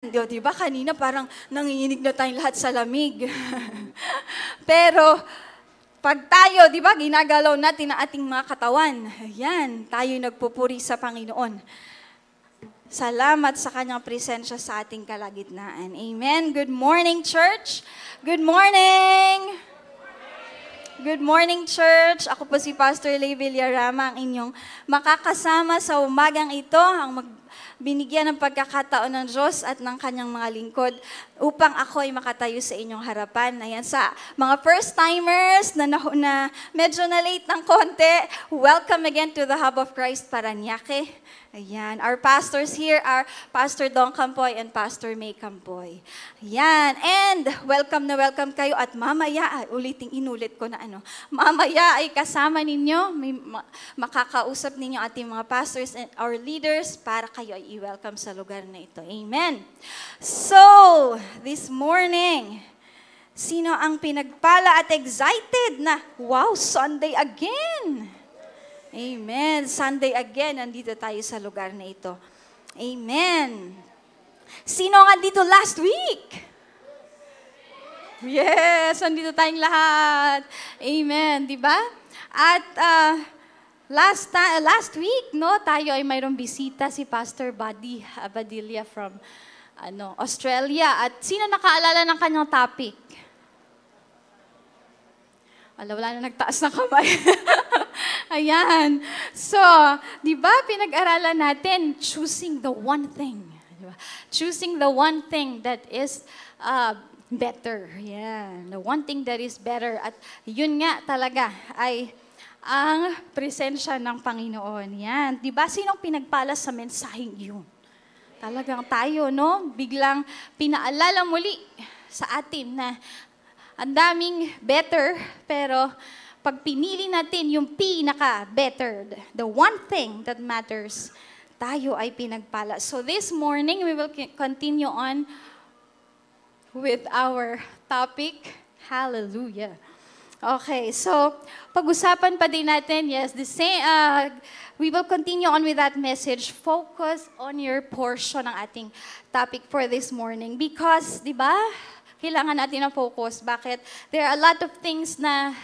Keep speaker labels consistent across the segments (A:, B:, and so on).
A: Di ba kanina parang nanginginig na tayong lahat sa lamig. Pero pag tayo, di ba, ginagalaw natin ang ating mga katawan. Ayan, tayo nagpupuri sa Panginoon. Salamat sa kanyang presensya sa ating kalagitnaan. Amen. Good morning, church. Good morning. Good morning, church. Ako po si Pastor Lay Villarama, ang inyong makakasama sa umagang ito, ang binigyan ng pagkakataon ng Diyos at ng kanyang mga lingkod upang ako ay makatayo sa inyong harapan. Ayan, sa mga first-timers na medyo na late ng konti, welcome again to the Hub of Christ Parañaque. Ayan, our pastors here are Pastor Don Campoy and Pastor May Campoy. Ayan, and welcome na welcome kayo at mamaya, inulit ko na mamaya ay kasama ninyo, makakausap ninyo ating mga pastors and our leaders para kayo ay i-welcome sa lugar na ito. Amen. So, this morning, sino ang pinagpala at excited na, wow, Sunday again! Amen. Sunday again, nandito tayo sa lugar na ito. Amen. Sino nga dito last week? Yes, nandito tayong lahat. Amen, di ba? At last week, tayo ay mayroong bisita si Pastor Buddy Abadilla from Australia. At sino nakaalala ng kanyang topic? Wala na nagtaas na kamay. Ayan. So, di ba, pinag-aralan natin, choosing the one thing. Diba? Choosing the one thing that is better. Yeah. The one thing that is better. At yun nga talaga ay ang presensya ng Panginoon. Yan. Di ba, sinong pinagpala sa mensaheng yun? Talagang tayo, biglang pinaalala muli sa atin na ang daming better, pero pag pinili natin yung pinaka-better, the one thing that matters, tayo ay pinagpala. So this morning, we will continue on with our topic. Hallelujah. Okay, so pag-usapan pa din natin, yes, we will continue on with that message. Focus on your portion ng ating topic for this morning. Because, di ba, kailangan natin ng focus. Bakit? There are a lot of things na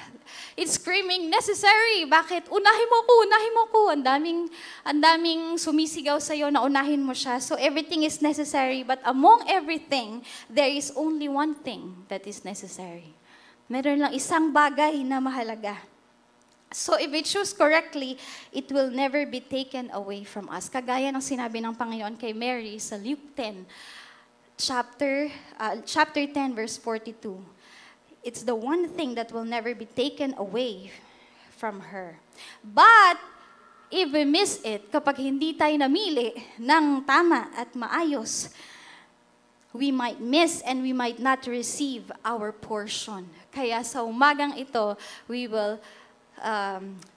A: it's screaming, necessary. Bakit? Unahin mo ko. Ang daming sumisigaw sa'yo na unahin mo siya. So everything is necessary. But among everything, there is only one thing that is necessary. Meron lang isang bagay na mahalaga. So if we choose correctly, it will never be taken away from us. Kagaya ng sinabi ng Panginoon kay Mary sa Luke 10, chapter 10, verse 42. It's the one thing that will never be taken away from her. But, if we miss it, kapag hindi tayo namili ng tama at maayos, we might miss and we might not receive our portion. Kaya sa umagang ito, we will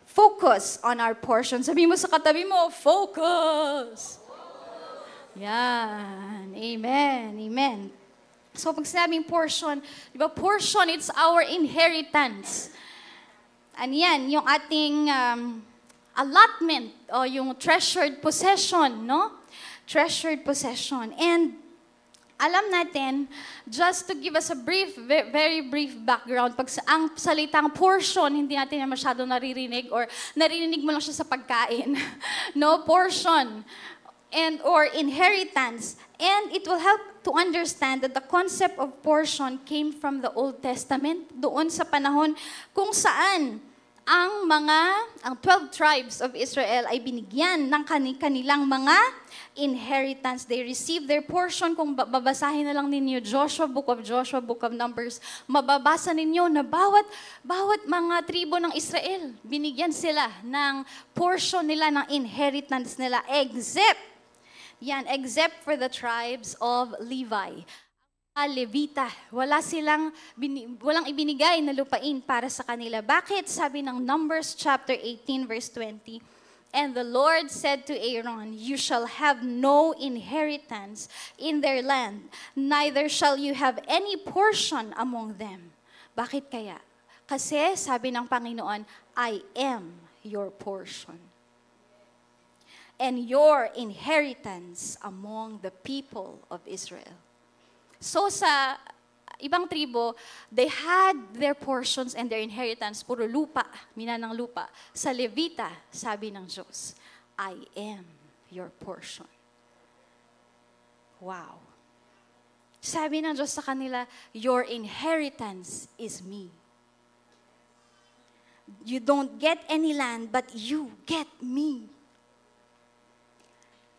A: focus on our portion. Sabi mo sa katabi mo, focus! Yan. Amen. Amen. So, pag sinabing portion, di ba, portion, it's our inheritance. And yan, yung ating allotment, o yung treasured possession, Treasured possession. And, alam natin, just to give us a very brief background, pag ang salitang portion, hindi natin masyado naririnig or naririnig mo lang siya sa pagkain. Portion. And or inheritance. And it will help to understand that the concept of portion came from the Old Testament, doon sa panahon kung saan ang 12 tribes of Israel ay binigyan ng kanilang mga inheritance. They received their portion. Kung babasahin na lang ninyo Book of Joshua, Book of Numbers, mababasa ninyo na bawat mga tribo ng Israel, binigyan sila ng portion nila, ng inheritance nila, except for the tribes of Levi. Levita, walang ibinigay na lupain para sa kanila. Bakit? Sabi ng Numbers chapter 18 verse 20, and the Lord said to Aaron, you shall have no inheritance in their land, neither shall you have any portion among them. Bakit kaya? Kasi sabi ng Panginoon, I am your portion. and your inheritance among the people of Israel. So sa ibang tribo, they had their portions and their inheritance, puro lupa, minanang lupa. Sa Levita, sabi ng Diyos, I am your portion. Wow. Sabi ng Diyos sa kanila, your inheritance is me. You don't get any land, but you get me.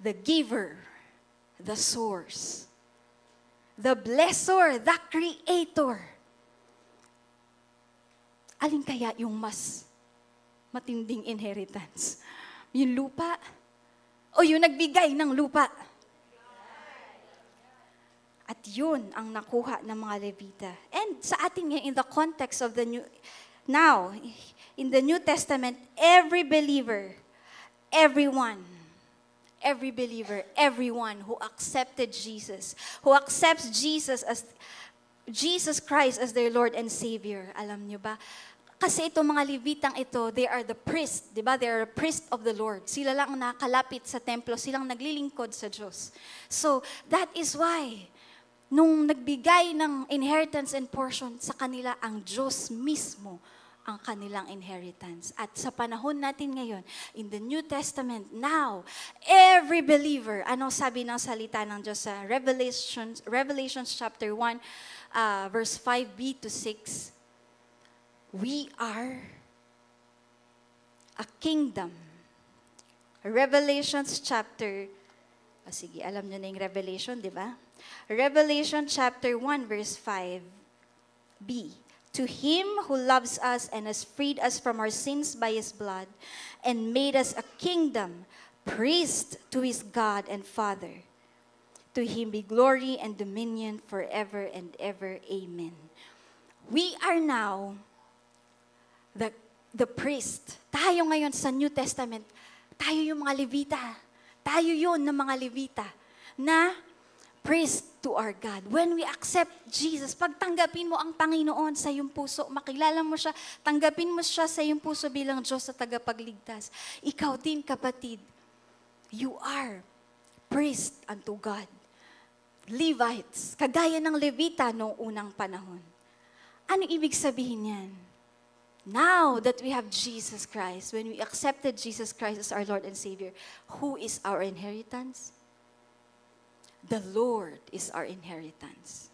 A: The giver, the source, the blessor, the creator. Alin kaya yung mas matinding inheritance? Yung lupa? O yung nagbigay ng lupa? At yun ang nakuha ng mga Levita. And sa atin ngayon, in the context of the New, now, in the New Testament, every believer, everyone who accepted Jesus, who accepts Jesus Christ as their Lord and Savior. Alam nyo ba? Kasi itong mga Levitang ito, they are the priest, di ba? They are a priest of the Lord. Sila lang ang nakalapit sa templo, silang naglilingkod sa Diyos. So, that is why, nung nagbigay ng inheritance and portion sa kanila, ang Diyos mismo ang kanilang inheritance. At sa panahon natin ngayon, in the New Testament, now, every believer, ano sabi ng salita ng Diyos sa Revelation chapter 1, verse 5b to 6, we are a kingdom. Revelations chapter, sige, alam nyo na yung Revelation, di ba? Revelation chapter 1, verse 5b, to Him who loves us and has freed us from our sins by His blood and made us a kingdom, priest to His God and Father. To Him be glory and dominion forever and ever. Amen. We are now the priest. Tayo ngayon sa New Testament, tayo yung mga Levita. Tayo yun ng mga Levita na priest to our God. When we accept Jesus, pagtanggapin mo ang Panginoon sa iyong puso, makilala mo siya, tanggapin mo siya sa iyong puso bilang Diyos sa tagapagligtas. Ikaw din, kapatid, you are priest unto God. Levites, kagaya ng Levita noong unang panahon. Ano ibig sabihin yan? Now that we have Jesus Christ, when we accepted Jesus Christ as our Lord and Savior, who is our inheritance? The Lord is our inheritance.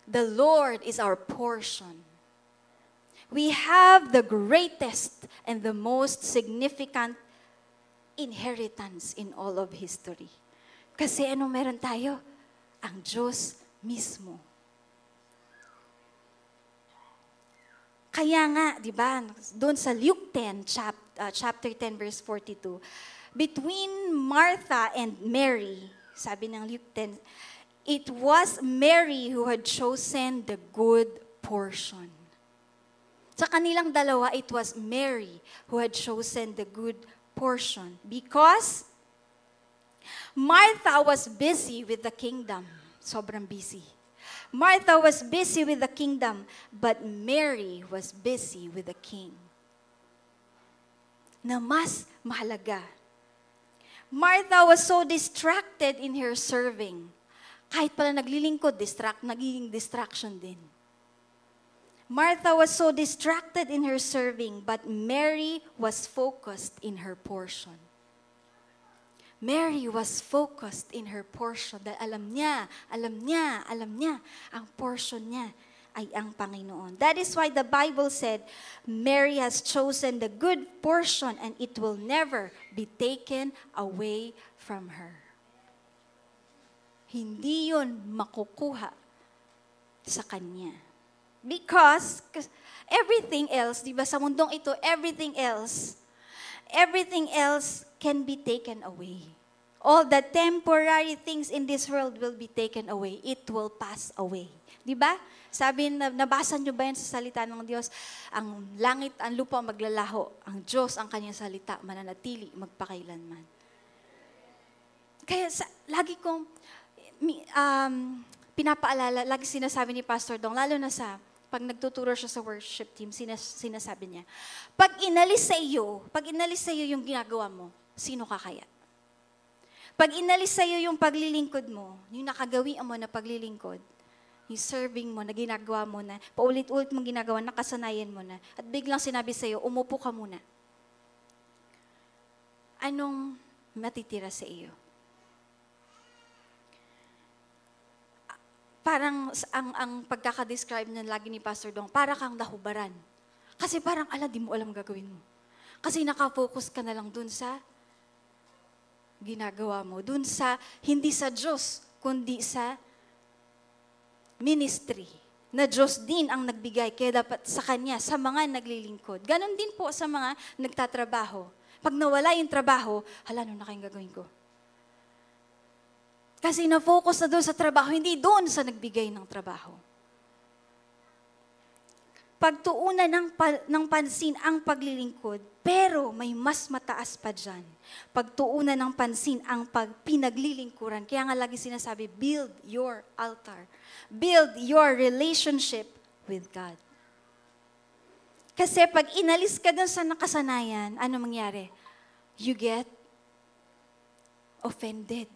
A: The Lord is our portion. We have the greatest and the most significant inheritance in all of history. Kasi ano meron tayo? Ang Diyos mismo. Kaya nga, di ba, doon sa Luke 10, chapter 10, verse 42, between Martha and Mary, sabi ng Luke 10, it was Mary who had chosen the good portion. Sa kanilang dalawa, it was Mary who had chosen the good portion. Because Martha was busy with the kingdom. Sobrang busy. Martha was busy with the kingdom, but Mary was busy with the king. Na mas mahalaga. Martha was so distracted in her serving. Kahit pala naglilingkod, nagiging distraction din. Martha was so distracted in her serving, but Mary was focused in her portion. Mary was focused in her portion dahil alam niya, ang portion niya ay ang Panginoon. That is why the Bible said, Mary has chosen the good portion and it will never be taken away from her. Hindi yun makukuha sa kanya. Because everything else, di ba sa mundong ito, everything else can be taken away. All the temporary things in this world will be taken away. It will pass away. Di ba? Sabi, nabasa nyo ba yan sa salita ng Diyos? Ang langit, ang lupa maglalaho. Ang Diyos, ang kanyang salita, mananatili, magpakailanman. Kaya lagi kong pinapaalala, lagi sinasabi ni Pastor Dong, lalo na pag nagtuturo siya sa worship team, sinasabi niya, pag inalis sa iyo yung ginagawa mo, sino ka kaya?
B: Pag inalis sa'yo yung paglilingkod mo, yung nakagawian mo na paglilingkod, yung serving mo na ginagawa mo na, paulit-ulit mong ginagawa, nakasanayan mo na, at biglang sinabi sa'yo, umupo ka muna. Anong matitira sa iyo? Parang ang pagkakadescribe na lagi ni Pastor Dong, para kang nahubaran. Kasi parang, di mo alam gagawin mo. Kasi nakafocus ka na lang dun sa ginagawa mo. Dun sa, hindi sa Diyos, kundi sa ministry. Na Diyos din ang nagbigay, kaya dapat sa Kanya, sa mga naglilingkod. Ganon din po sa mga nagtatrabaho. Pag nawala yung trabaho, ano na kayong gagawin ko? Kasi na-focus na doon sa trabaho, hindi doon sa nagbigay ng trabaho. Pagtuunan ng pansin ang paglilingkod, pero may mas mataas pa dyan. Pagtuunan ng pansin ang pinaglilingkuran. Kaya nga lagi sinasabi, build your altar. Build your relationship with God. Kasi pag inalis ka dun sa nakasanayan, ano mangyari? You get offended.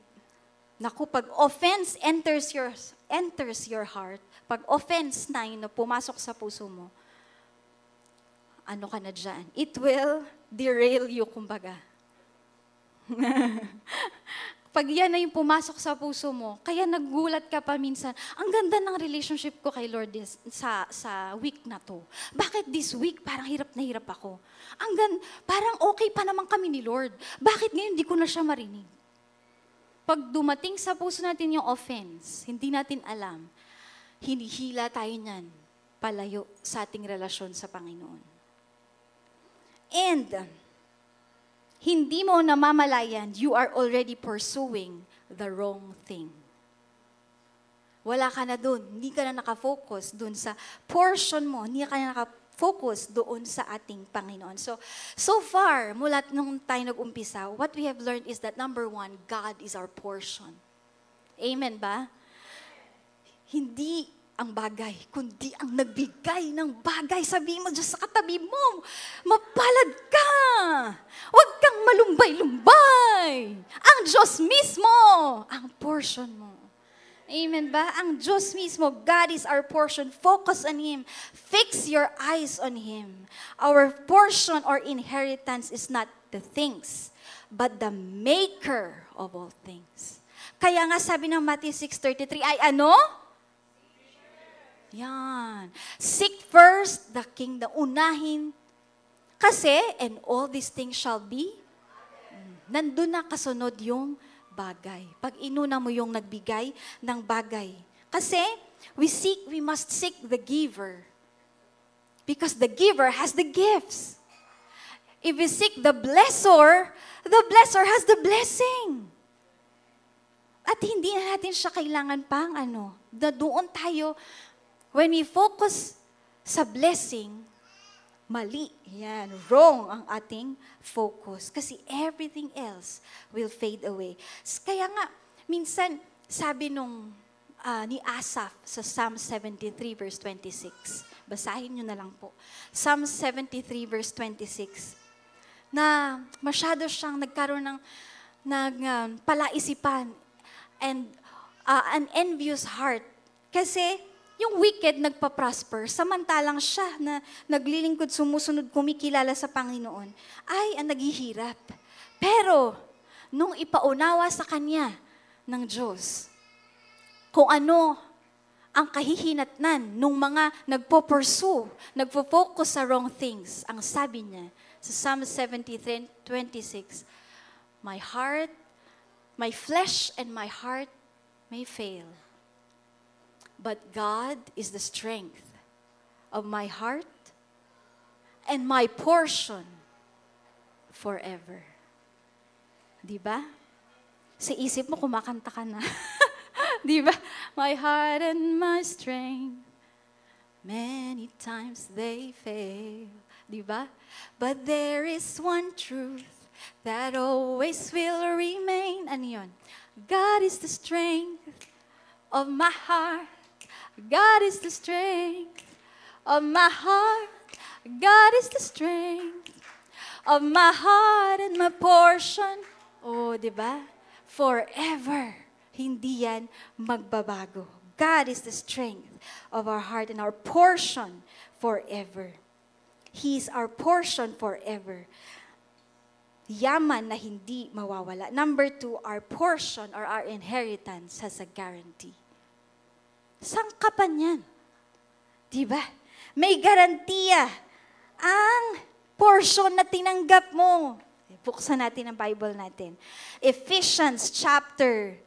B: Naku, pag offense enters your heart, pag offense na yun, pumasok sa puso mo, ano ka na dyan? It will derail you, kumbaga. Pag yan na yung pumasok sa puso mo, kaya nagulat ka pa minsan, ang ganda ng relationship ko kay Lord sa week na to. Bakit this week parang hirap na hirap ako? Parang okay pa naman kami ni Lord. Bakit ngayon di ko na siya marinig? Pag dumating sa puso natin yung offense, hindi natin alam, hinihila tayo niyan palayo sa ating relasyon sa Panginoon. And, hindi mo namamalayan, you are already pursuing the wrong thing. Wala ka na dun. Hindi ka na nakafocus dun sa portion mo. Hindi ka na nakafocus doon sa ating Panginoon. So far, mula nung tayo nag-umpisa, what we have learned is that number one, God is our portion. Amen ba? Hindi ang bagay, kundi ang nagbigay ng bagay. Sabihin mo Diyos sa katabi mo, mapalad ka. Huwag kang malumbay-lumbay. Ang Diyos mismo, ang portion mo. Amen ba? Ang Diyos mismo, God is our portion. Focus on Him. Fix your eyes on Him. Our portion or inheritance is not the things, but the maker of all things. Kaya nga sabi ng Matthew 6:33 ay ano? Yan. Seek first the kingdom. Unahin. Kasi, and all these things shall be, nandun na kasunod yung bagay. Pag inuna mo yung nagbigay ng bagay. Kasi, we must seek the giver. Because the giver has the gifts. If we seek the blesser has the blessing. At hindi na natin siya kailangan pang doon tayo. When we focus sa blessing, mali. Yan, wrong ang ating focus. Kasi everything else will fade away. Kaya nga, minsan, sabi ni Asaph sa Psalm 73 verse 26. Basahin nyo na lang po. Psalm 73 verse 26. Na masyado siyang nagkaroon ng palaisipan and an envious heart. Kasi, yung wicked nagpa-prosper, samantalang siya na naglilingkod, sumusunod, kumikilala sa Panginoon, ay ang naghihirap. Pero, nung ipaunawa sa kanya ng Diyos, kung ano ang kahihinatnan nung mga nagpo-pursue, nagpo-focus sa wrong things, ang sabi niya sa Psalm 73:26, my flesh and my heart may fail. But God is the strength of my heart and my portion forever. Diba? Sa isip mo, kumakanta ka na. Diba? My heart and my strength, many times they fail. Diba? But there is one truth that always will remain. Ano yun? God is the strength of my heart. God is the strength of my heart. God is the strength of my heart and my portion. Oh, di ba? forever. Hindi yan magbabago. God is the strength of our heart and our portion forever. He is our portion forever. Yaman na hindi mawawala. Number 2, our portion or our inheritance has a guarantee. Sangkapan yan. Diba? May garantiya ang portion na tinanggap mo. Buksan natin ang Bible natin. Ephesians chapter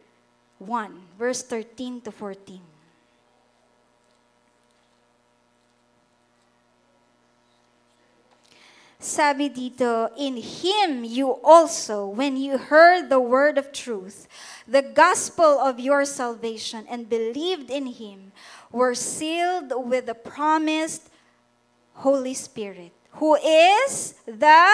B: 1, verse 13 to 14. Sabi dito, in Him you also, when you heard the word of truth, the gospel of your salvation, and believed in Him, were sealed with the promised Holy Spirit, who is the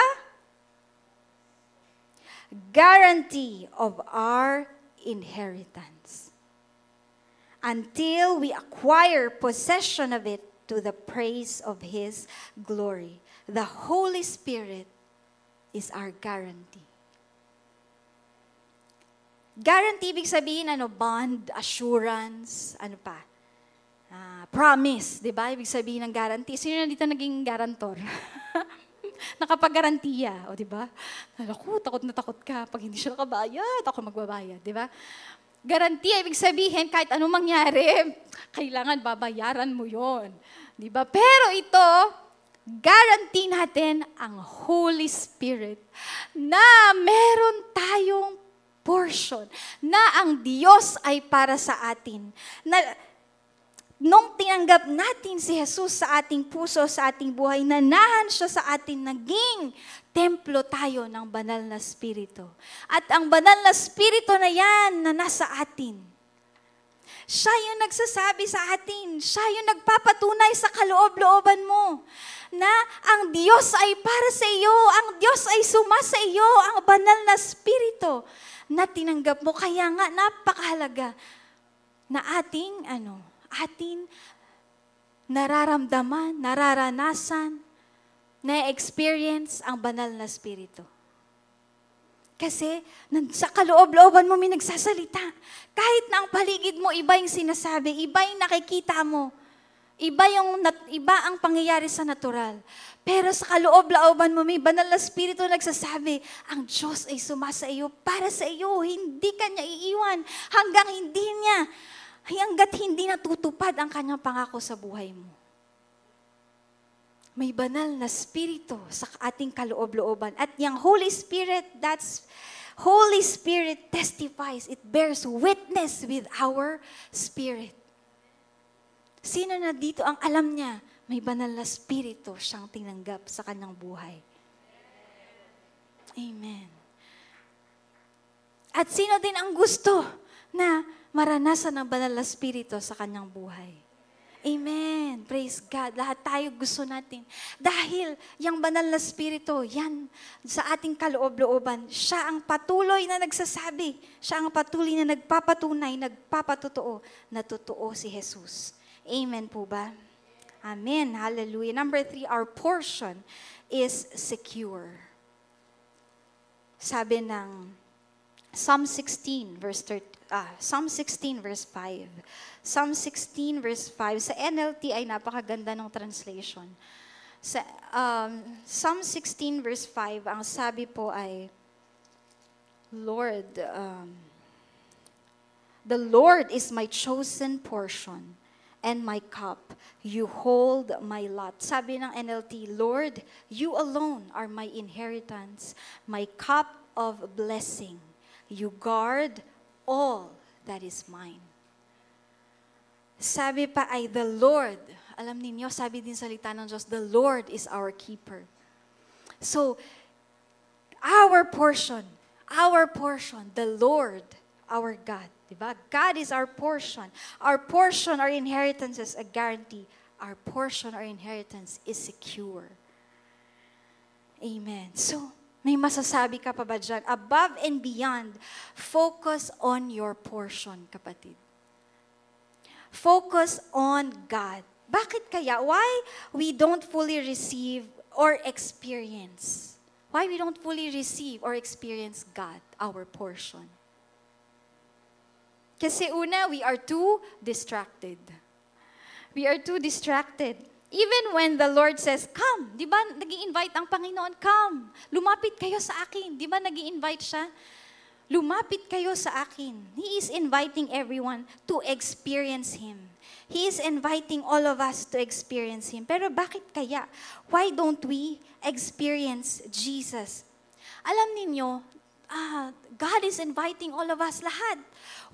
B: guarantee of our inheritance, until we acquire possession of it to the praise of His glory. The Holy Spirit is our guarantee. Guarantee, ibig sabihin, bond, assurance, promise, di ba? Ibig sabihin ng guarantee. Sino na dito naging guarantor? Nakapag-garantiya, o di ba? Naku, takot na takot ka. Pag hindi siya nakabayad, ako magbabayad, di ba? Guarantee, ibig sabihin, kahit anong mangyari, kailangan babayaran mo yon, di ba? Pero ito, guarantee natin ang Holy Spirit na meron tayong portion, na ang Diyos ay para sa atin. Na nung tinanggap natin si Jesus sa ating puso, sa ating buhay, nanahan siya sa atin, naging templo tayo ng banal na Espiritu. At ang banal na Espiritu na yan na nasa atin, siya yung nagsasabi sa atin, siya yung nagpapatunay sa kaloob-looban mo na ang Diyos ay para sa iyo, ang Diyos ay sumasa iyo, ang banal na Espiritu na tinanggap mo. Kaya nga, napakahalaga na ating nararamdaman, nararanasan, na-experience ang banal na Espiritu. Kasi sa kaloob-looban mo may nagsasalita. Kahit na ang paligid mo, iba yung sinasabi, iba yung nakikita mo, iba ang pangyayari sa natural. Pero sa kaloob-looban mo, may banal na Espiritu nagsasabi, ang Diyos ay sumasa iyo, para sa iyo, hindi ka niya iiwan, hanggat hindi natutupad ang kanyang pangako sa buhay mo. May banal na Espiritu sa ating kaloob-looban. At yung Holy Spirit testifies, it bears witness with our spirit. Sino na dito ang alam niya, may banal na Espiritu siyang tinanggap sa kanyang buhay? Amen. At sino din ang gusto na maranasan ng banal na Espiritu sa kanyang buhay? Amen. Praise God. Lahat tayo gusto natin. Dahil yung banal na Espiritu, yan sa ating kaloob-looban, siya ang patuloy na nagsasabi, siya ang patuloy na nagpapatunay, nagpapatotoo na totoo si Jesus. Amen po ba? Amen. Hallelujah. Number 3, our portion is secure. Sabi ng Psalm 16 verse 5. Psalm 16 verse 5. Sa NLT ay napakaganda ng translation. Sa Psalm 16 verse 5, ang sabi po ay, Lord, the Lord is my chosen portion and my cup. You hold my lot. Sabi ng NLT, Lord, you alone are my inheritance, my cup of blessing. You guard all that is mine. Sabi pa ay, the Lord, alam ninyo, sabi din salita ng Diyos, the Lord is our keeper. So, our portion, the Lord, our God. Diba? God is our portion. Our portion, our inheritance is a guarantee. Our portion, our inheritance is secure. Amen. So, may masasabi ka pa ba dyan? Above and beyond, focus on your portion, kapatid. Focus on God. Bakit kaya? Why we don't fully receive or experience? Why we don't fully receive or experience God, our portion?
A: Kasi una, we are too distracted. We are too distracted. Even when the Lord says, come, di ba, nag-i-invite ang Panginoon, come, lumapit kayo sa akin. Di ba, nag-i-invite siya? Lumapit kayo sa akin. He is inviting everyone to experience Him. He is inviting all of us to experience Him. Pero bakit kaya? Why don't we experience Jesus? Alam ninyo, God is inviting all of us, lahat.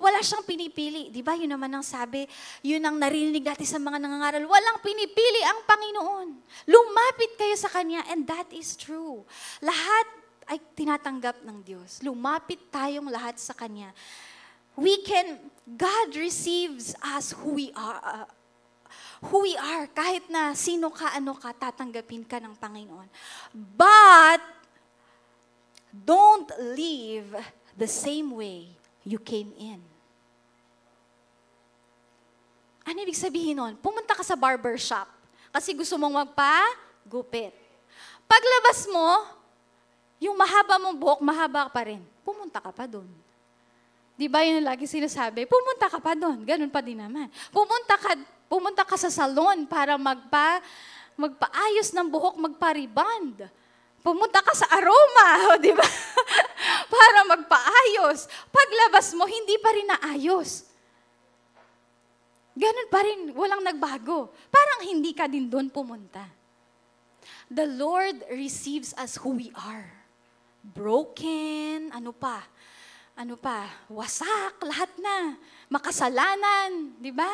A: Wala siyang pinipili. Di ba? Yun naman ang sabi, yun ang narinig natin sa mga nangangaral. Walang pinipili ang Panginoon. Lumapit kayo sa Kanya, and that is true. Lahat ay tinatanggap ng Diyos. Lumapit tayong lahat sa Kanya. God receives us who we are. Kahit na sino ka, ano ka, tatanggapin ka ng Panginoon. But, don't live the same way you came in. Ano ibig sabihin nun? Pumunta ka sa barber shop kasi gusto mong magpagupit. Paglabas mo, yung mahaba mong buhok, mahaba pa rin. Pumunta ka pa doon. Di ba yun lagi sinasabi? Pumunta ka pa doon. Ganun pa din naman. Pumunta ka sa salon para magpaayos ng buhok, magpa-rebond. Pumunta ka sa aroma, di ba? Para magpaayos. Paglabas mo, hindi pa rin naayos. Ganun pa rin, walang nagbago. Parang hindi ka din doon pumunta. The Lord receives us who we are. Broken, ano pa, wasak, lahat na. Makasalanan, di ba?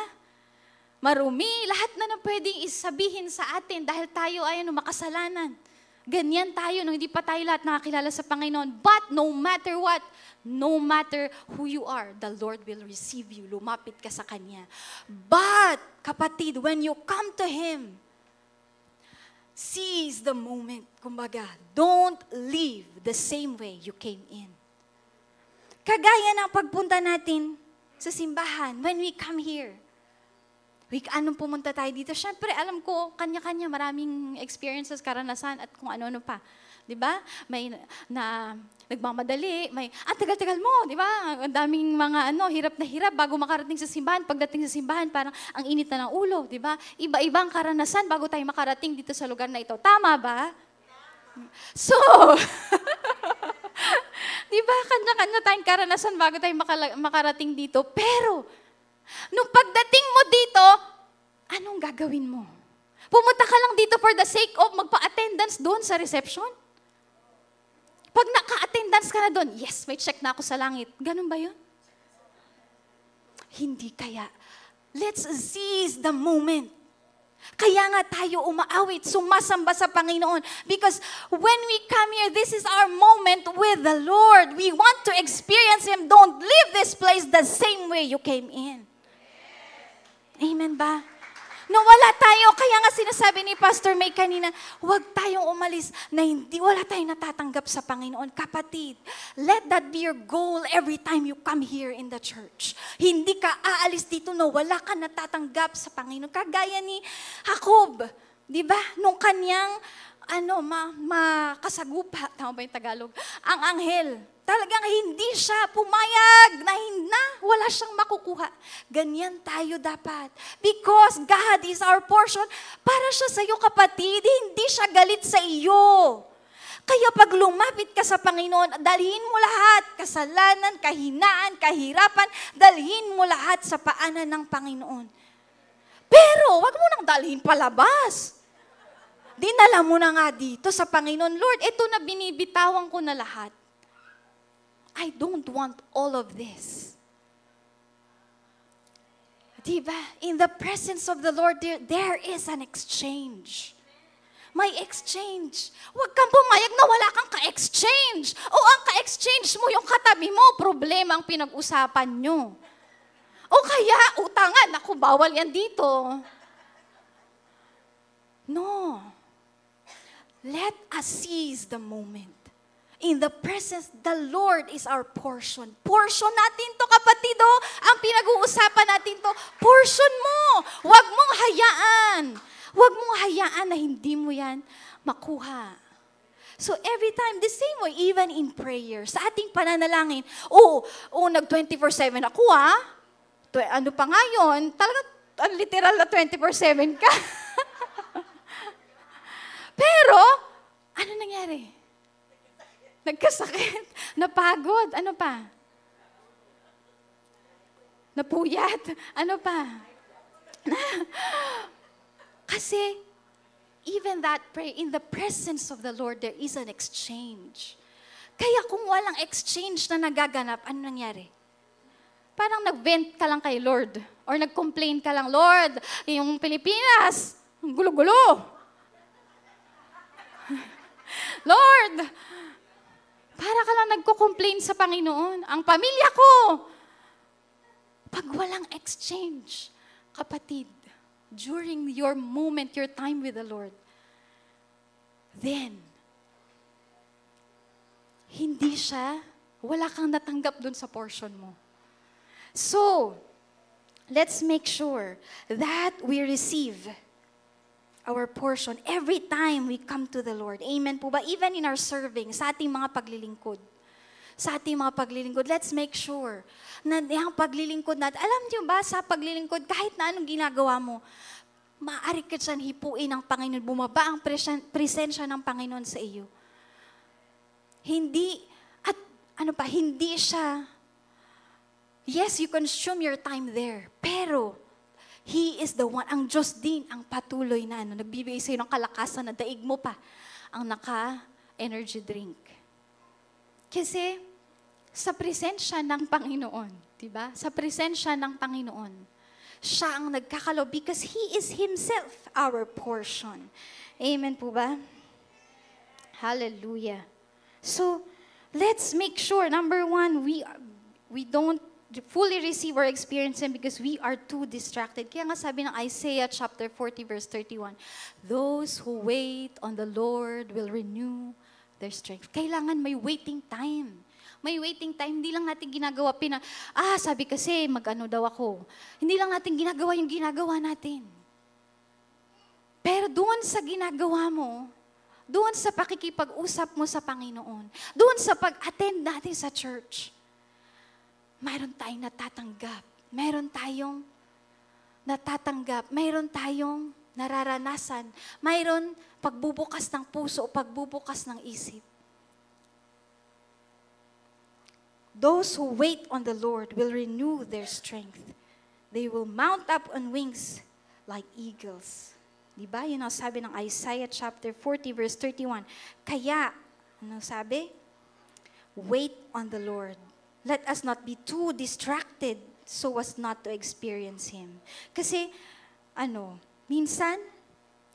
A: Marumi, lahat na pwedeng isabihin sa atin dahil tayo ay makasalanan. Ganyan tayo nung hindi pa tayo lahat nakakilala sa Panginoon. But no matter what, no matter who you are, the Lord will receive you. Lumapit ka sa Kanya. But, kapatid, when you come to Him, seize the moment. Kumbaga, don't live the same way you came in. Kagaya ng pagpunta natin sa simbahan, when we come here, anong pumunta tayo dito? Siyempre, alam ko, kanya-kanya, maraming experiences, karanasan, at kung ano-ano pa. Di ba? May nagmamadali, ang tagal-tagal mo, di ba? Ang daming mga hirap na hirap bago makarating sa simbahan. Pagdating sa simbahan, parang ang init na ng ulo, di ba? Iba-ibang karanasan bago tayo makarating dito sa lugar na ito. Tama ba? So, di ba? Kanya-kanya tayong karanasan bago tayo makarating dito. Pero, nung pagdating mo dito, anong gagawin mo? Pumunta ka lang dito for the sake of magpa-attendance doon sa reception? Pag naka-attendance ka na doon, yes, may check na ako sa langit. Ganun ba yun? Hindi kaya. Let's seize the moment. Kaya nga tayo umaawit, sumasamba sa Panginoon. Because when we come here, this is our moment with the Lord. We want to experience Him. Don't leave this place the same way you came in. Amen ba? Wala tayo, kaya nga sinasabi ni Pastor May kanina, huwag tayong umalis na wala tayong natatanggap sa Panginoon. Kapatid, let that be your goal every time you come here in the church. Hindi ka aalis dito na wala ka natatanggap sa Panginoon. Kagaya ni Jacob, di ba? Nung kanyang makasagupa, tama ba yung Tagalog? Ang anghel, talagang hindi siya pumayag na wala siyang makukuha. Ganyan tayo dapat. Because God is our portion. Para siya sa iyo, kapatid, hindi siya galit sa iyo. Kaya pag lumapit ka sa Panginoon, dalhin mo lahat, kasalanan, kahinaan, kahirapan, dalhin mo lahat sa paanan ng Panginoon. Pero, wag mo nang dalhin palabas. Dinala mo na nga dito sa Panginoon. Lord, ito na binibitawan ko na lahat. I don't want all of this. Diba? In the presence of the Lord, there is an exchange. May exchange. Huwag kang pumayag na wala kang ka-exchange. O ang ka-exchange mo, yung katabi mo, problema ang pinag-usapan nyo. O kaya, utangan, naku, bawal yan dito. No. Let us seize the moment. In the presence, the Lord is our portion. Portion natin to, kapatid, oh. Ang pinag-uusapan natin to, portion mo. Huwag mong hayaan. Huwag mong hayaan na hindi mo yan makuha. So every time, the same way, even in prayer, sa ating pananalangin, nag 24/7 ako
B: ano pa nga yun, talaga literal na 24/7 ka. Pero, ano nangyari? Nagkasakit, napagod, ano pa? Napuyat, ano pa? Kasi, even that prayer, in the presence of the Lord, there is an exchange. Kaya kung walang exchange na nagaganap, ano nangyari? Parang nag-vent ka lang kay Lord. Or nag-complain ka lang, Lord, yung Pilipinas, ang gulo-gulo. Lord, para ka lang nagko-complain sa Panginoon. Ang pamilya ko. Pag walang exchange, kapatid, during your moment, your time with the Lord, then, wala kang natanggap dun sa portion mo. So, let's make sure that we receive our portion every time we come to the Lord. Amen po ba? Even in our serving, sa ating mga paglilingkod. Let's make sure na yung paglilingkod natin, alam niyo ba, sa paglilingkod, kahit na anong ginagawa mo, maaari ka dyan hipuin ng Panginoon, bumaba ang presensya ng Panginoon sa iyo. Hindi siya, yes, you consume your time there, pero, He is the one, ang Diyos din, ang patuloy na nagbibigay sa iyo ng kalakasan na daig mo pa ang naka-energy drink. Kasi, sa presensya ng Panginoon, diba? Sa presensya ng Panginoon, siya ang nagkakalob because He is Himself our portion. Amen po ba? Hallelujah. So, let's make sure, number one, we don't fully receive or experience Him because we are too distracted. Kaya nga sabi ng Isaiah chapter 40 verse 31, those who wait on the Lord will renew their strength. Kailangan may waiting time. May waiting time. Hindi lang natin ginagawa sabi kasi mag-ano daw ako. Hindi lang natin ginagawa yung ginagawa natin. Pero doon sa ginagawa mo, doon sa pakikipag-usap mo sa Panginoon, doon sa pag-attend natin sa church, mayroon tayong natatanggap, mayroon tayong nararanasan, mayroon pagbubukas ng puso o pagbubukas ng isip. Those who wait on the Lord will renew their strength. They will mount up on wings like eagles. Diba? Yun ang sabi ng Isaiah chapter 40 verse 31. Kaya, ano sabi? Wait on the Lord. Let us not be too distracted so as not to experience Him. Kasi, minsan,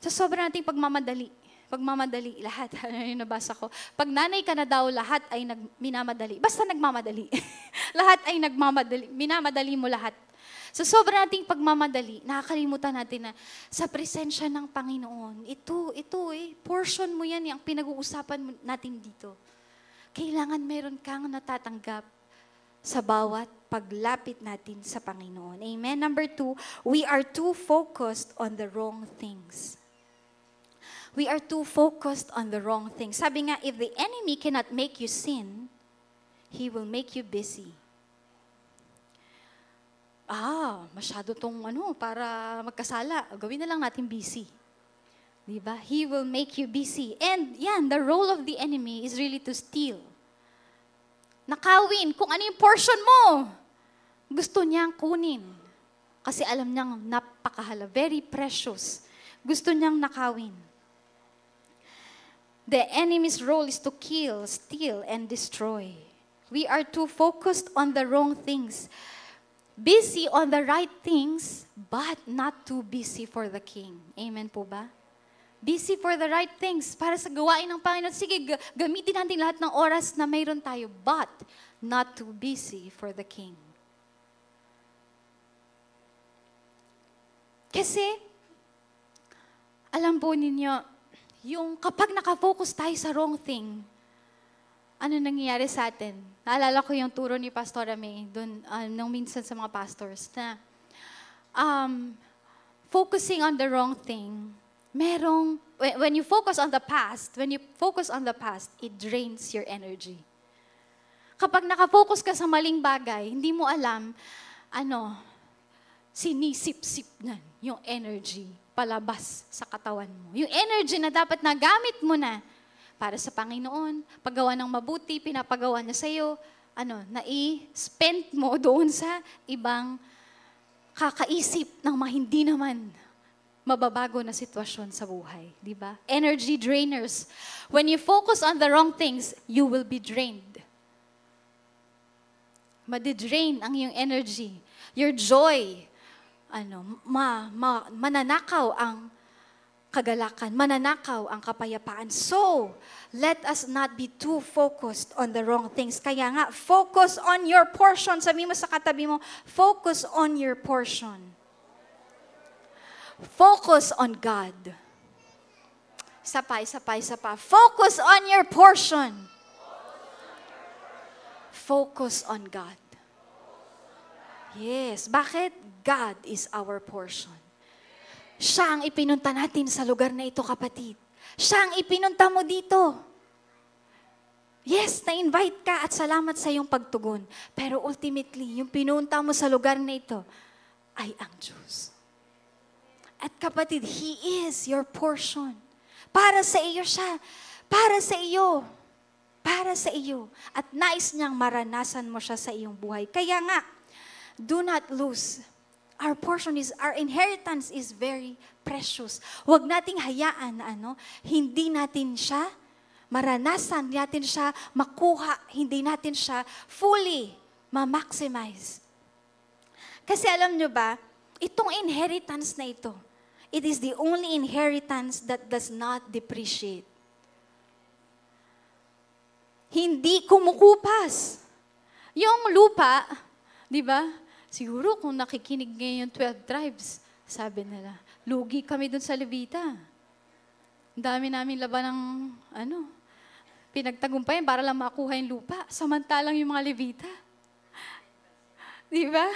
B: sa sobrang nating pagmamadali, lahat, yung nabasa ko, pag nanay ka na daw, lahat ay minamadali. Basta nagmamadali. Lahat ay nagmamadali. Minamadali mo lahat. Sa sobrang nating pagmamadali, nakakalimutan natin na sa presensya ng Panginoon, ito portion mo yan, yung pinag-uusapan natin dito. Kailangan meron kang natatanggap sa bawat paglapit natin sa Panginoon. Amen? Number 2, we are too focused on the wrong things. We are too focused on the wrong things. Sabi nga, if the enemy cannot make you sin, he will make you busy. Masyado tong para magkasala. Gawin na lang natin busy. Diba? He will make you busy. And yan, the role of the enemy is really to steal. Nakawin kung ano yung portion mo. Gusto niyang kunin. Kasi alam niyang napakahalaga, very precious. Gusto niyang nakawin. The enemy's role is to kill, steal, and destroy. We are too focused on the wrong things. Busy on the right things, but not too busy for the King. Amen po ba? Busy for the right things, para sa gawain ng Panginoon. Sige, gamitin natin lahat ng oras na mayroon tayo, but not too busy for the King. Kasi, alam po ninyo, yung kapag nakafocus tayo sa wrong thing, ano nangyayari sa atin? Naalala ko yung turo ni Pastora May, doon, nung minsan sa mga pastors, na focusing on the wrong thing, when you focus on the past, it drains your energy. Kapag nakafocus ka sa maling bagay, hindi mo alam,
A: sinisip-sip na yung energy palabas sa katawan mo. Yung energy na dapat nagamit mo na para sa Panginoon, paggawa ng mabuti, pinapagawa niya sa'yo, nai-spend mo doon sa ibang kakaisip ng hindi naman mababago na sitwasyon sa buhay, di ba? Energy drainers. When you focus on the wrong things, you will be drained. Madidrain ang iyong energy. Your joy, mananakaw ang kagalakan, mananakaw ang kapayapaan. So, let us not be too focused on the wrong things. Kaya nga, focus on your portion. Sabi mo sa katabi mo, focus on your portion. Focus on God. Isa pa. Focus on your portion. Focus on God. Yes. Bakit? God is our portion. Siya ang ipinunta natin sa lugar na ito, kapatid. Siya ang ipinunta mo dito. Yes, na-invite ka at salamat sa iyong pagtugon. Pero ultimately, yung pinunta mo sa lugar na ito ay ang Diyos. At kapatid, He is your portion. Para sa iyo siya. Para sa iyo. Para sa iyo. At nais niyang maranasan mo siya sa iyong buhay. Kaya nga, do not lose. Our portion is, our inheritance is very precious. Huwag nating hayaan na hindi natin siya maranasan, hindi natin siya makuha, hindi natin siya fully ma-maximize. Kasi alam nyo ba, itong inheritance na ito, it is the only inheritance that does not depreciate. Hindi kumukupas. Yung lupa, di ba? Siguro kung nakikinig ngayon yung 12 tribes, sabi nila, lugi kami dun sa Levita. Ang dami namin laban ng, pinagtagumpayan para lang makuha yung lupa. Samantalang yung mga Levita. Di ba?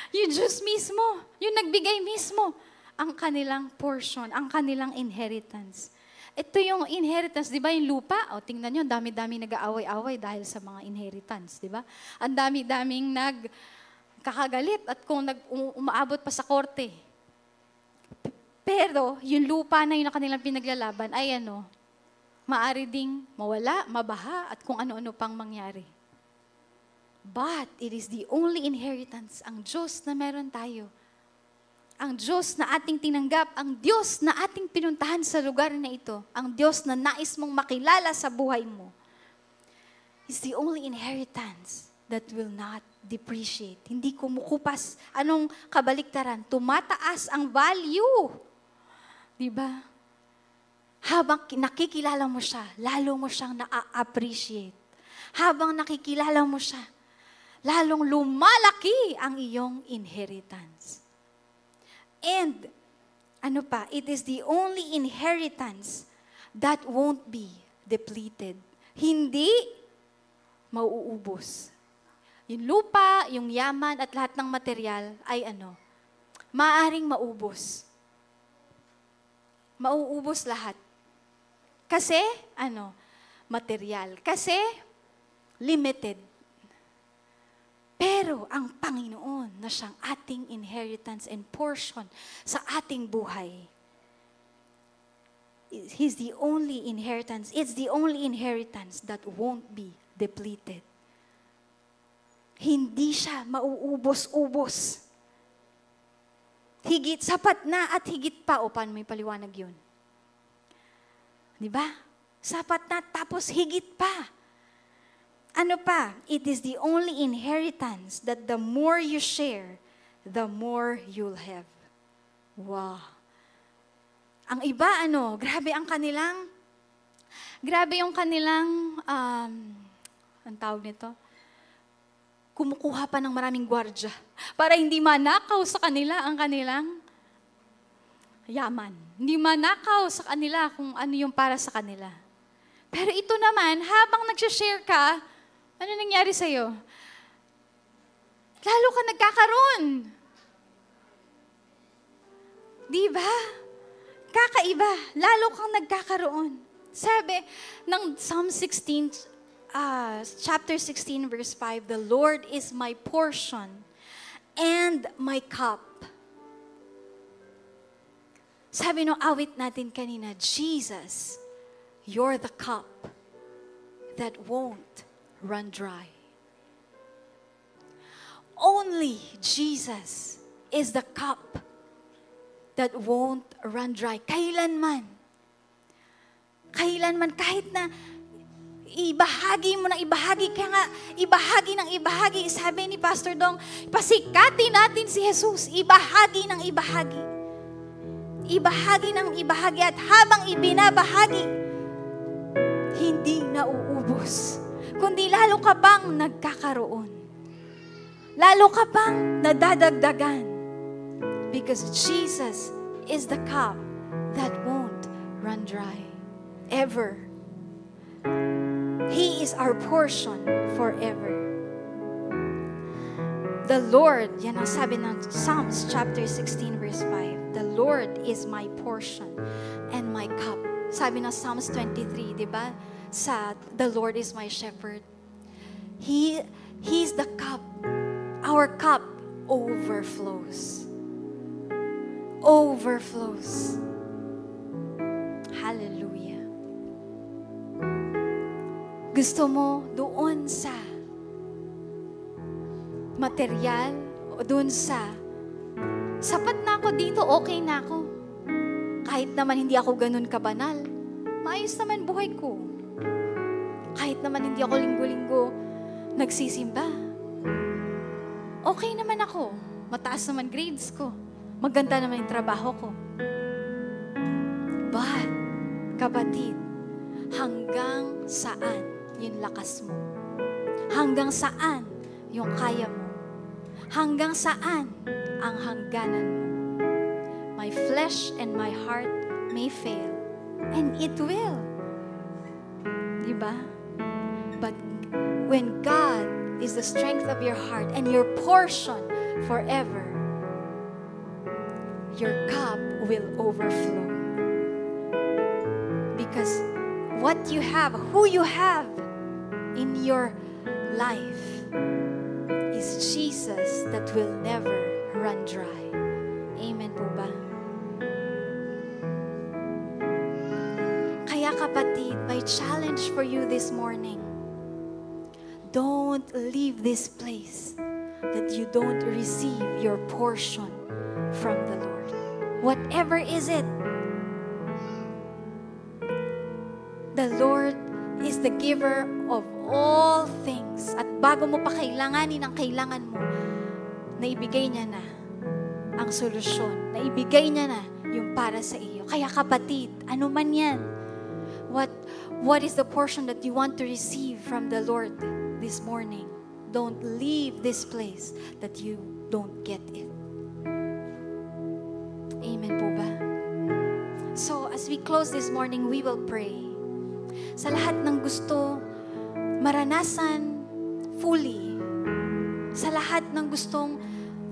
A: Yung Diyos mismo, yung nagbigay mismo, ang kanilang portion, ang kanilang inheritance. Ito yung inheritance, di ba, yung lupa? O, tingnan nyo, ang dami-dami nag-aaway-away dahil sa mga inheritance, di ba? Ang dami-daming nagkakagalit at kung umaabot pa sa korte. Pero, yung lupa na yun na kanilang pinaglalaban ay maari ding mawala, mabaha, at kung ano-ano pang mangyari. But, it is the only inheritance, ang Diyos na meron tayo. Ang Diyos na ating tinanggap, ang Diyos na ating pinuntahan sa lugar na ito, ang Diyos na nais mong makilala sa buhay mo, is the only inheritance that will not depreciate. Hindi kumukupas. Anong kabaliktaran? Tumataas ang value. Diba? Habang nakikilala mo siya, lalo mo siyang na-appreciate. Habang nakikilala mo siya, lalong lumalaki ang iyong inheritance. And, it is the only inheritance that won't be depleted. Hindi mauubos. Yung lupa, yung yaman, at lahat ng material ay maaring maubos. Mauubos lahat. Kasi, material. Kasi, limited. Pero ang Panginoon na siyang ating inheritance and portion sa ating buhay, He's the only inheritance. It's the only inheritance that won't be depleted. Hindi siya mauubos-ubos. Higit, sapat na at higit pa. O, paano may paliwanag yun? Diba? Sapat na, tapos higit pa. It is the only inheritance that the more you share, the more you'll have. Wow. Ang iba, grabe yung kanilang, ang tawag nito, kumukuha pa ng maraming gwardya para hindi manakaw sa kanila ang kanilang yaman. Hindi manakaw sa kanila kung ano yung para sa kanila. Pero ito naman, habang nagsishare ka, ano nangyari sa'yo? Lalo ka nagkakaroon. Di ba? Kakaiba. Lalo kang nagkakaroon. Sabi ng Psalm 16, chapter 16, verse 5, the Lord is my portion
B: and my cup. Sabi nung awit natin kanina, Jesus, you're the cup that won't run dry. Only Jesus is the cup that won't run dry. Kailanman, kahit na ibahagi mo ng ibahagi, kaya nga, ibahagi ng ibahagi. Sabi ni Pastor Dong, pasikatin natin si Jesus, ibahagi ng ibahagi. Ibahagi ng ibahagi, at habang ibinabahagi, hindi nauubos, kundi lalo ka pang nagkakaroon. Lalo ka pang nadadagdagan. Because Jesus is the cup that won't run dry. Ever. He is our portion forever. The Lord, yan ang sabi ng Psalms chapter 16 verse 5. The Lord is my portion and my cup. Sabi ng Psalms 23, di ba? The Lord is my shepherd. He's the cup. Our cup overflows. Overflows. Hallelujah. Gusto mo doon sa material o doon sa sapat na ako dito, okay na ako. Kahit naman hindi ako ganun kabanal, maayos naman buhay ko. Kahit naman hindi ako linggo-linggo nagsisimba, okay naman ako. Mataas naman grades ko. Maganda naman yung trabaho ko. But, kapatid, hanggang saan yung lakas mo? Hanggang saan yung kaya mo? Hanggang saan ang hangganan mo? My flesh and my heart may fail. And it will. Diba? But when God is the strength of your heart and your portion forever, your cup will overflow. Because what you have, who you have in your life is Jesus that will never run dry. Amen po ba? Kaya kapatid, my challenge for you this morning, don't leave this place that you don't receive your portion from the Lord. Whatever is it, the Lord is the giver of all things. At bago mo pa kailanganin ang kailangan mo, naibigay niya na ang solusyon. Naibigay niya na yung para sa iyo. Kaya kapatid, ano man yan, what is the portion that you want to receive from the Lord this morning? Don't leave this place that you don't get it. Amen po ba? So, as we close this morning, we will pray. Sa lahat ng gusto maranasan fully, sa lahat ng gustong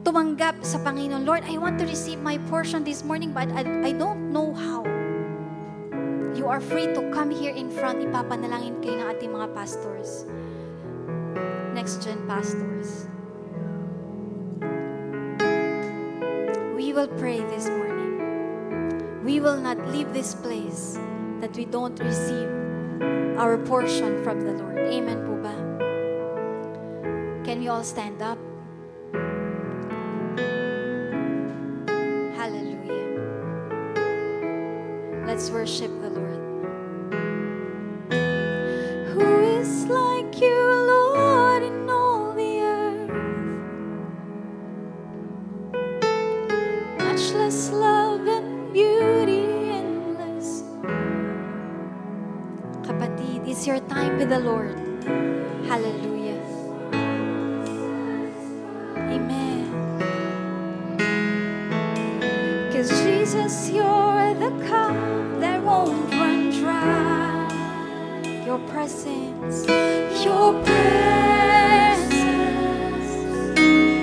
B: tumanggap sa Panginoon, Lord, I want to receive my portion this morning, but I don't know how. You are free to come here in front. Ipapanalangin kayo ng ating mga pastors. Next gen pastors. We will pray this morning. We will not leave this place that we don't receive our portion from the Lord. Amen po ba? Can we all stand up? Hallelujah. Let's worship the Lord. Who is like you, Lord, in all the earth? Matchless love and beauty endless. Kapatid, it's your time with the Lord. Hallelujah. Amen. Because Jesus, you're the cup that won't run dry. Your presence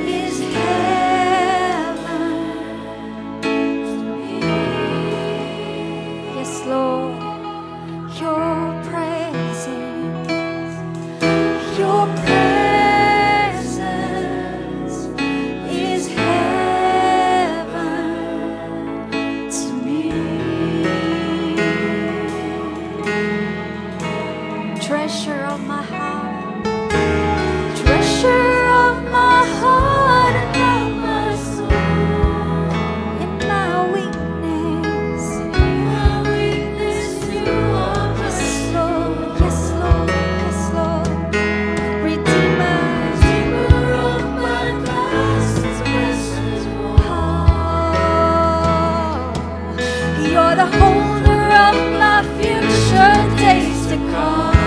B: is heaven. Yes, Lord, your presence is the holder of my future days to come.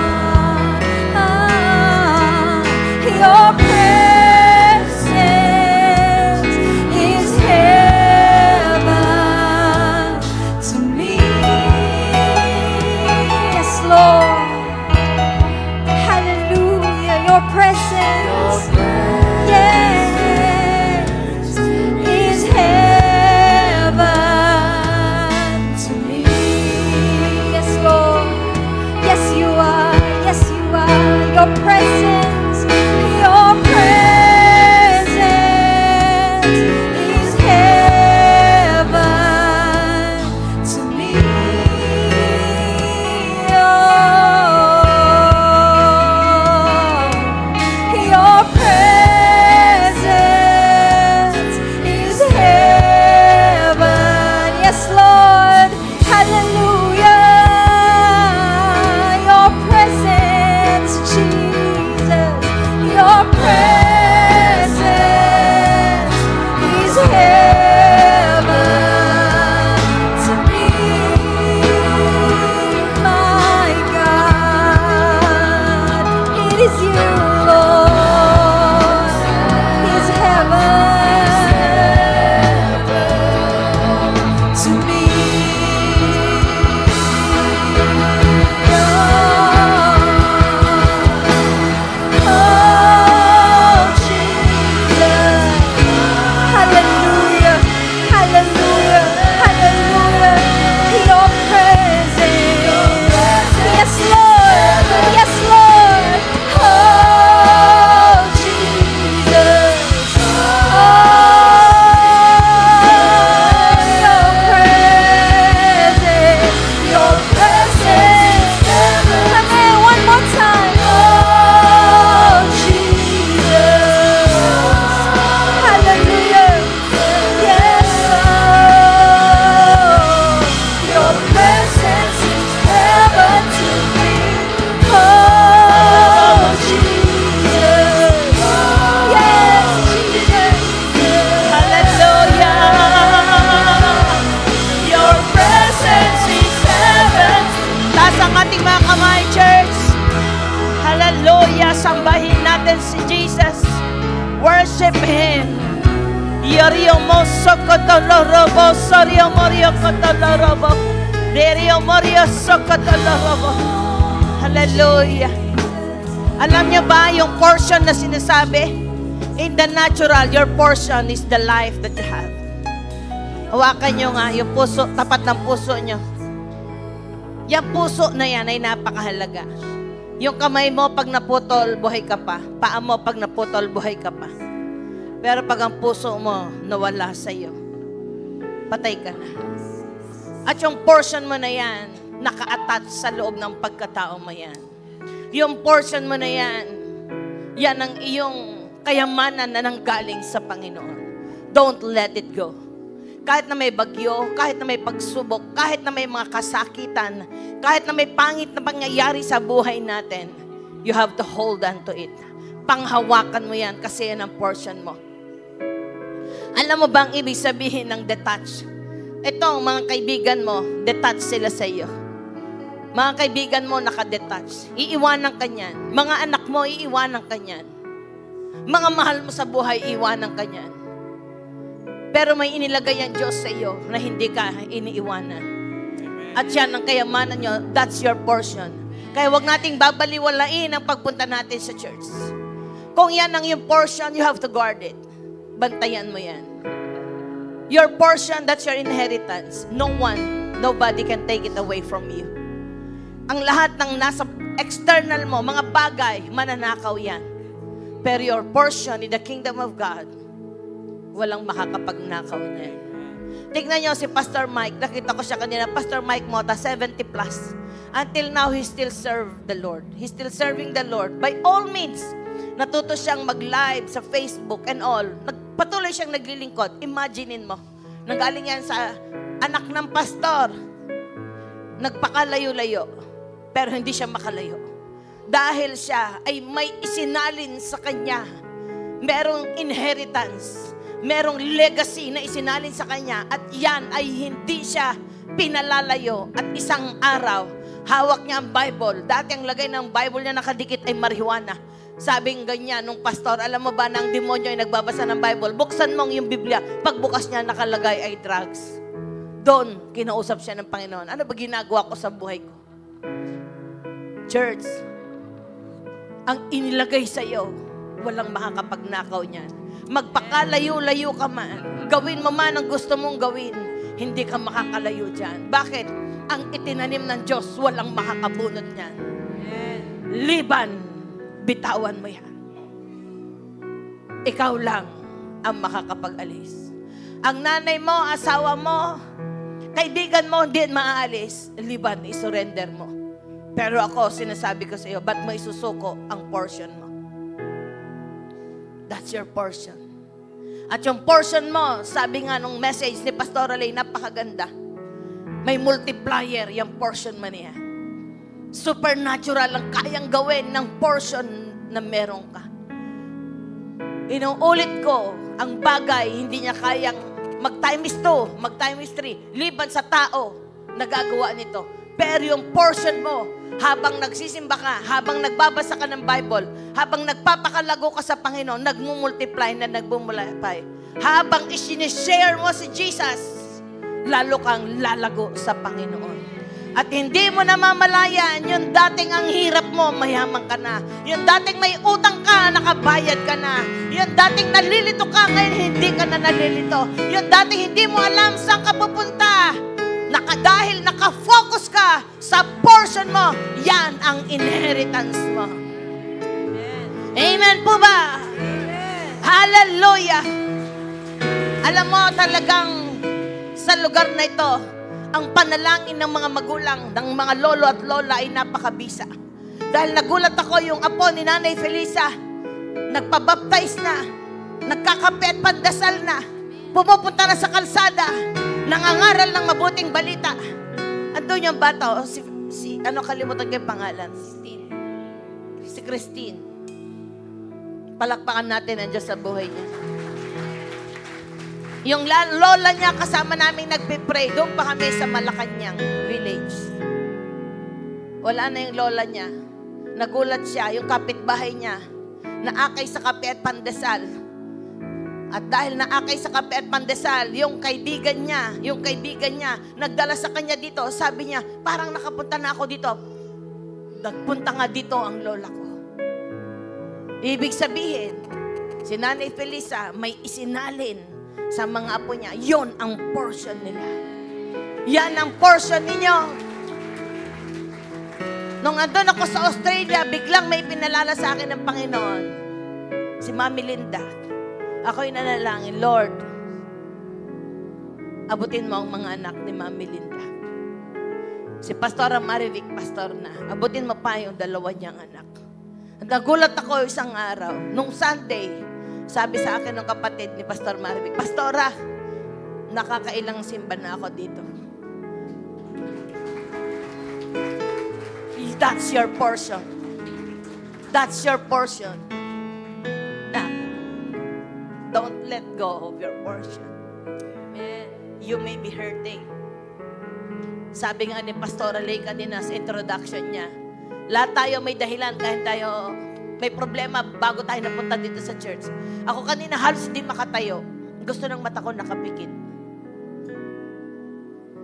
B: Your presence is heaven to me. Yes, Lord. Hallelujah. Your presence, yes, is heaven to me. Yes, Lord. Yes, you are. Yes, you are. Your presence, your presence is heaven to me. Oh, your presence is heaven. Yes, Lord. Hallelujah. Your presence, Jesus. Your presence is heaven to me. My God, it is you, Lord, is heaven to me. Oh, Jesus. Hallelujah. Hallelujah. Hallelujah. Your presence. Yes, Lord. Yes, Lord. Oh, Jesus. Oh, your presence. Your presence. Amen. One more time. Oh, Jesus. Hallelujah. Yes, Lord. Your presence is heaven to me. Oh, Jesus. Yes, Jesus.
C: Hallelujah. Your presence is heaven. Taas ang ating mga kamay, church. Hallelujah. Sambahin natin si Jesus. Worship Him. Yorio mo sokotolorobo, sorio morio kotolorobo, derio morio sokotolorobo. Hallelujah. Alam niyo ba yung portion na sinasabi? In the natural, your portion is the life that you have. Hawakan niyo nga yung puso, tapat ng puso niyo. Yung puso na yan ay napakahalaga. Yung kamay mo pag naputol, buhay ka pa. Paa mo pag naputol, buhay ka pa. Pero pag ang puso mo nawala sa'yo, patay ka na. At yung portion mo na yan, naka-attach sa loob ng pagkatao mo yan. Yung portion mo na yan, yan ang iyong kayamanan na nanggaling sa Panginoon. Don't let it go. Kahit na may bagyo, kahit na may pagsubok, kahit na may mga kasakitan, kahit na may pangit na pangyayari sa buhay natin, you have to hold on to it. Panghawakan mo yan kasi yan ang portion mo. Alam mo ba ang ibig sabihin ng detach? Itong mga kaibigan mo, detach sila sa iyo. Mga kaibigan mo nakadetach. Iiwanan ka niyan. Mga anak mo, iiwanan ka niyan. Mga mahal mo sa buhay, iiwanan ka niyan. Pero may inilagay ang Diyos sa iyo na hindi ka iniiwanan. At yan ang kayamanan nyo. That's your portion. Kaya wag nating babaliwalain ang pagpunta natin sa church. Kung yan ang yung portion, you have to guard it. Bantayan mo yan. Your portion, that's your inheritance. Nobody can take it away from you. Ang lahat ng nasa external mo, mga bagay, mananakaw yan. Pero your portion in the kingdom of God, walang makakapagnakaw niya. Tignan niyo si Pastor Mike. Nakita ko siya kanina. Pastor Mike Mota, 70 plus. Until now, he still serve the Lord. He's still serving the Lord. By all means, natuto siyang mag-live sa Facebook and all. Patuloy siyang naglilingkod. Imaginein mo. Nanggaling yan sa anak ng pastor. Nagpakalayo-layo. Pero hindi siya makalayo. Dahil siya ay may isinalin sa kanya. Merong inheritance. Merong legacy na isinalin sa kanya. At yan ay hindi siya pinalalayo at isang araw, hawak niya ang Bible. Dati ang lagay ng Bible niya nakadikit ay marijuana. Sabing ganyan nung pastor, alam mo ba na ang demonyo ay nagbabasa ng Bible? Buksan mo yung Biblia. Pagbukas niya, nakalagay ay drugs. Doon, kinausap siya ng Panginoon. Ano ba ginagawa ko sa buhay ko? Church, ang inilagay sa iyo, walang makakapagnakaw niyan. Magpakalayo-layo ka man. Gawin mo man ang gusto mong gawin. Hindi ka makakalayo dyan. Bakit? Ang itinanim ng Diyos, walang makakabunot niyan. Liban, bitawan mo yan. Ikaw lang ang makakapag-alis. Ang nanay mo, asawa mo, kaibigan mo, hindi maaalis. Liban, isurrender mo. Pero ako, sinasabi ko sa iyo, ba't mo isusuko ang portion mo? That's your portion. At yung portion mo, sabi nga nung message ni Pastor Alay, napakaganda. May multiplier yung portion mo niya. Supernatural ang kayang gawin ng portion na meron ka. Inuulit ko, ang bagay, hindi niya kayang mag-times 2, mag-times 3, liban sa tao na gagawa nito. Pero yung portion mo, habang nagsisimba ka, habang nagbabasa ka ng Bible, habang nagpapakalago ka sa Panginoon, nagmumultiply na nagmumultiply. Habang isinishare mo si Jesus, lalo kang lalago sa Panginoon. At hindi mo namamalayan, yung dating ang hirap mo, mayaman ka na. Yung dating may utang ka, nakabayad ka na. Yung dating nalilito ka, ngayon hindi ka na nalilito. Yung dating hindi mo alam saan ka pupunta. Dahil nakafocus ka sa portion mo, yan ang inheritance mo. Amen, Amen po ba? Amen. Hallelujah! Alam mo talagang sa lugar na ito, ang panalangin ng mga magulang, ng mga lolo at lola ay napakabisa. Dahil nagulat ako yung apo ni Nanay Felisa, nagpabaptize na, nagkakape at pandasal na, pumupunta na sa kalsada, nangangaral ng mabuting balita. Andun yung bata, ano kalimutan ko yung pangalan? Si Christine. Palakpakan natin ang Diyos sa buhay niya. Yung lola niya kasama namin nagpipray, doon pa kami sa Malacanang village. Wala na yung lola niya. Nagulat siya, yung kapitbahay niya, naakay sa kape at pandesal. At dahil naakay sa kape at pandesal, yung kaibigan niya, nagdala sa kanya dito, sabi niya, parang nakapunta na ako dito. Nagpunta nga dito ang lola ko. Ibig sabihin, si Nanay Felisa may isinalin sa mga apo niya. Yon ang portion nila. Yan ang portion ninyo. Nung andun ako sa Australia, biglang may pinalala sa akin ng Panginoon. Si Mami Linda. Ako'y nanalangin, Lord, abutin mo ang mga anak ni Mami Linda. Si Pastora Marivic, pastor na. Abutin mo pa yung dalawa niyang anak. Nagulat ako isang araw. Nung Sunday, sabi sa akin ng kapatid ni Pastor Marivic, Pastora, nakakailang simba na ako dito. That's your portion. That's your portion. Now, don't let go of your portion. You may be hurting. Sabi nga ni Pastor Alay kanina sa introduction niya, lahat tayo may dahilan kahit tayo may problema bago tayo napunta dito sa church. Ako kanina halos hindi makatayo. Gusto ng mata ko nakapikit.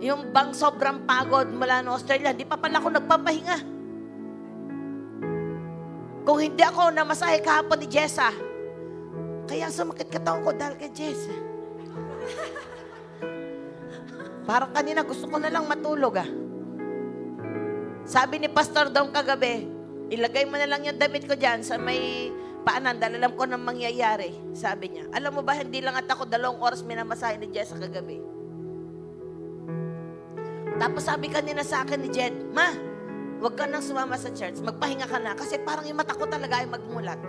C: Yung bang sobrang pagod mula no Australia, hindi pa pala ako nagpapahinga. Kung hindi ako namasahe kahapon ni Jessa, kaya sumakit katawan ko dahil kay Jessa. Parang kanina gusto ko na lang matulog Sabi ni Pastor daw kagabi, ilagay mo na lang yung damit ko dyan sa may paanan dahil alam ko nang mangyayari. Sabi niya, alam mo ba, hindi lang at ako 2 oras minamasahe ni Jessa kagabi. Tapos sabi kanina sa akin ni Jed, Ma, huwag ka nang sumama sa church, magpahinga ka na. Kasi parang yung mata ko talaga ay magmulat.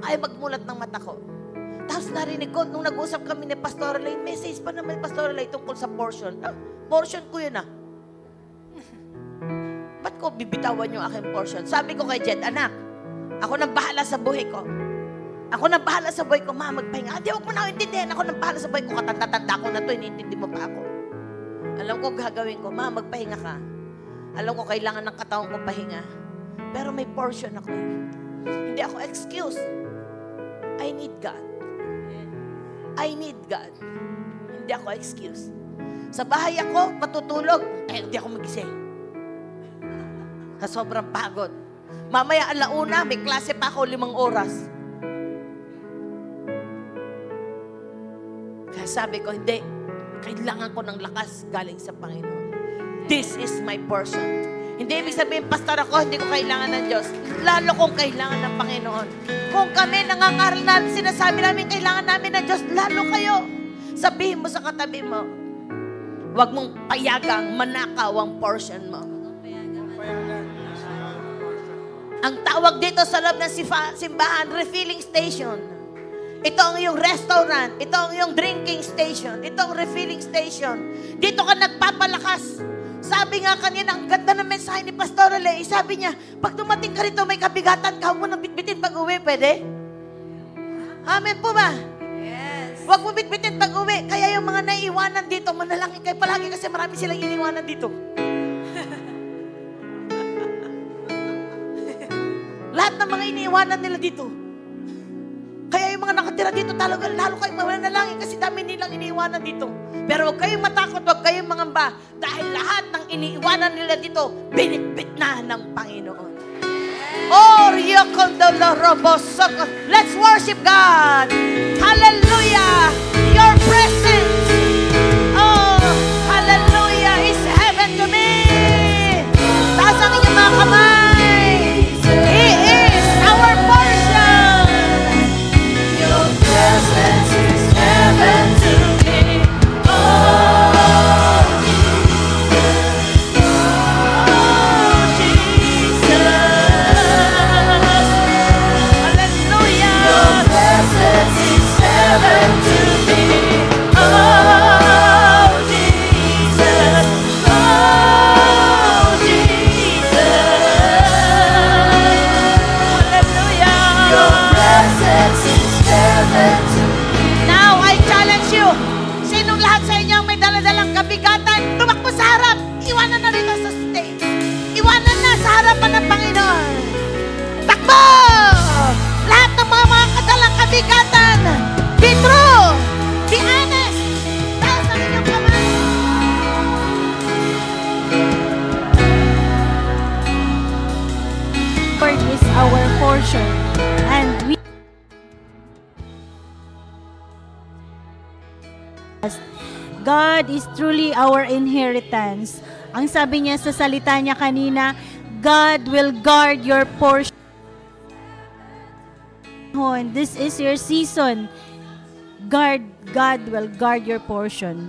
C: Ay magmulat ng mata ko. Tapos narinig ko, nung nag-usap kami ni Pastor Alay, message pa naman ni Pastor Alay tungkol sa portion. Portion ko yun Ba't ko bibitawan yung aking portion? Sabi ko kay Jed, anak, ako nang bahala sa buhay ko. Ako nang bahala sa buhay ko, Ma, magpahinga. Hindi, huwag mo na intindihan. Ako nang bahala sa buhay ko. Katanda-tanda ko na to, iniintindi mo pa ako. Alam ko gagawin ko, Ma, magpahinga ka. Alam ko kailangan ng katawan ko pahinga. Pero may portion ako. Hindi ako excuse. I need God. I need God. Hindi ako excuse. Sa bahay ako, matutulog. Hindi ako magising. Sa sobrang pagod. Mamaya 1:00, may klase pa ako 5 oras. Kaya sabi ko, hindi. Kailangan ko ng lakas galing sa Panginoon. This is my portion. Hindi ibig sabihin, pastor ako, hindi ko kailangan ng Diyos. Lalo kong kailangan ng Panginoon. Kung kami nangangaral na sinasabi namin, kailangan namin ng Diyos, lalo kayo. Sabihin mo sa katabi mo, huwag mong payagang manakaw ang portion mo. Ang tawag dito sa loob ng simbahan, refilling station. Ito ang iyong restaurant. Ito ang iyong drinking station. Ito ang refilling station. Dito ka nagpapalakas. Sabi nga kanina, ang ganda ng mensahe ni Pastor Ale. Sabi niya, pag dumating ka rito, may kabigatan ka, huwag mo nang bitbitin pag uwi. Pwede? Amen po ba?
B: Yes.
C: Huwag mo bitbitin pag uwi. Kaya yung mga naiiwanan dito, manalangin kayo palagi kasi marami silang iniwanan dito. Lahat ng mga iniiwanan nila dito. Kaya yung mga nakatira dito, lalo kayo manalangin kasi dami nilang iniiwanan dito. Pero huwag kayong matakot, huwag kayong mangamba. Dahil lahat ng iniiwanan nila dito, binitbit na ng Panginoon. Oh, let's worship God. Hallelujah. Your presence, oh, hallelujah, is heaven to me. Taas ang inyong mga kamay. He is our portion. Your presence is heaven to me. Oh, now, I challenge you. Sinong lahat sa inyo may daladalang kabigatan, tumakbo sa harap. Iwanan na rito sa stage. Iwanan na sa harapan ng Panginoon. Takbo! Lahat ng mga kadalang kabigatan. Be true. Be honest. Taas ang inyong kamay.
D: Lord is our portion, and we God is truly our inheritance. Ang sabi niya sa salita niya kanina, God will guard your portion. This is your season. God will guard your portion.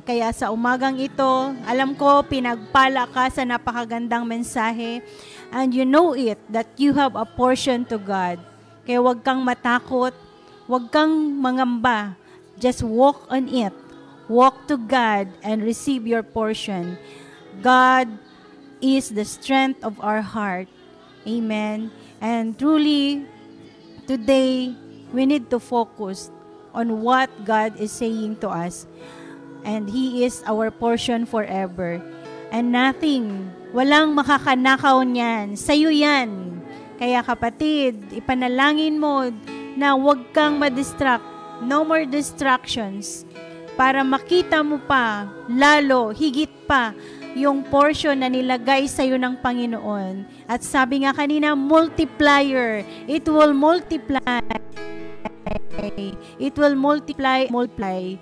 D: Kaya sa umagang ito, alam ko pinagpala ka sa napakagandang mensahe, and you know it, that you have a portion to God. Kaya huwag kang matakot, huwag kang mangamba. Just walk on it. Walk to God and receive your portion. God is the strength of our heart. Amen. And truly, today, we need to focus on what God is saying to us. And He is our portion forever. And nothing, walang makakanakaw niyan. Sa'yo yan. Kaya kapatid, ipanalangin mo na huwag kang madistract. No more distractions. Para makita mo pa, lalo, higit pa, yung portion na nilagay sa'yo ng Panginoon. At sabi nga kanina, multiplier. It will multiply. It will multiply.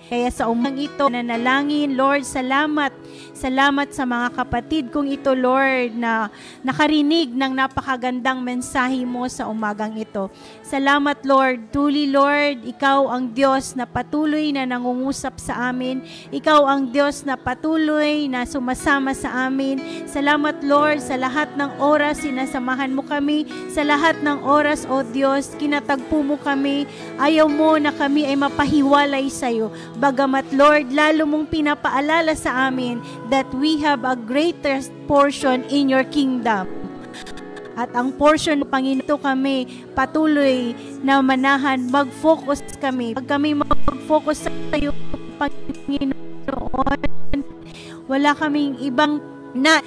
D: Kaya sa umang ito, nanalangin, Lord, salamat. Salamat sa mga kapatid kong ito, Lord, na nakarinig ng napakagandang mensahe mo sa umagang ito. Salamat, Lord. Truly, Lord, Ikaw ang Diyos na patuloy na nangungusap sa amin. Ikaw ang Diyos na patuloy na sumasama sa amin. Salamat, Lord, sa lahat ng oras sinasamahan mo kami. Sa lahat ng oras, O Diyos, kinatagpo mo kami. Ayaw mo na kami ay mapahiwalay sa iyo. Bagamat, Lord, lalo mong pinapaalala sa amin that we have a greater portion in your kingdom. At ang portion ng Panginoon kami patuloy na manahan, mag-focus kami. Pag kami mag-focus sa iyo, Panginoon, Wala kaming ibang na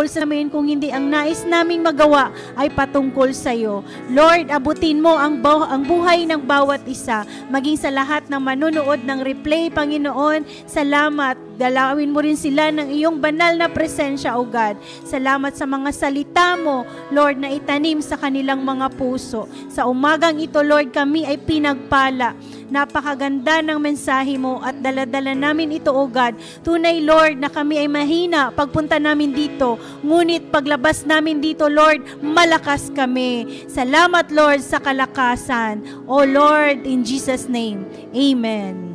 D: sa amin kung hindi ang nais naming magawa ay patungkol sa iyo. Lord, abutin mo ang buhay ng bawat isa, maging sa lahat ng manunood ng replay, Panginoon. Salamat. Dalawin mo rin sila ng iyong banal na presensya, O God. Salamat sa mga salita mo, Lord, na itanim sa kanilang mga puso. Sa umagang ito, Lord, kami ay pinagpala. Napakaganda ng mensahe mo at daladala namin ito, O God. Tunay, Lord, na kami ay mahina pagpunta namin dito. Ngunit paglabas namin dito, Lord, malakas kami. Salamat, Lord, sa kalakasan. O Lord, in Jesus' name, Amen.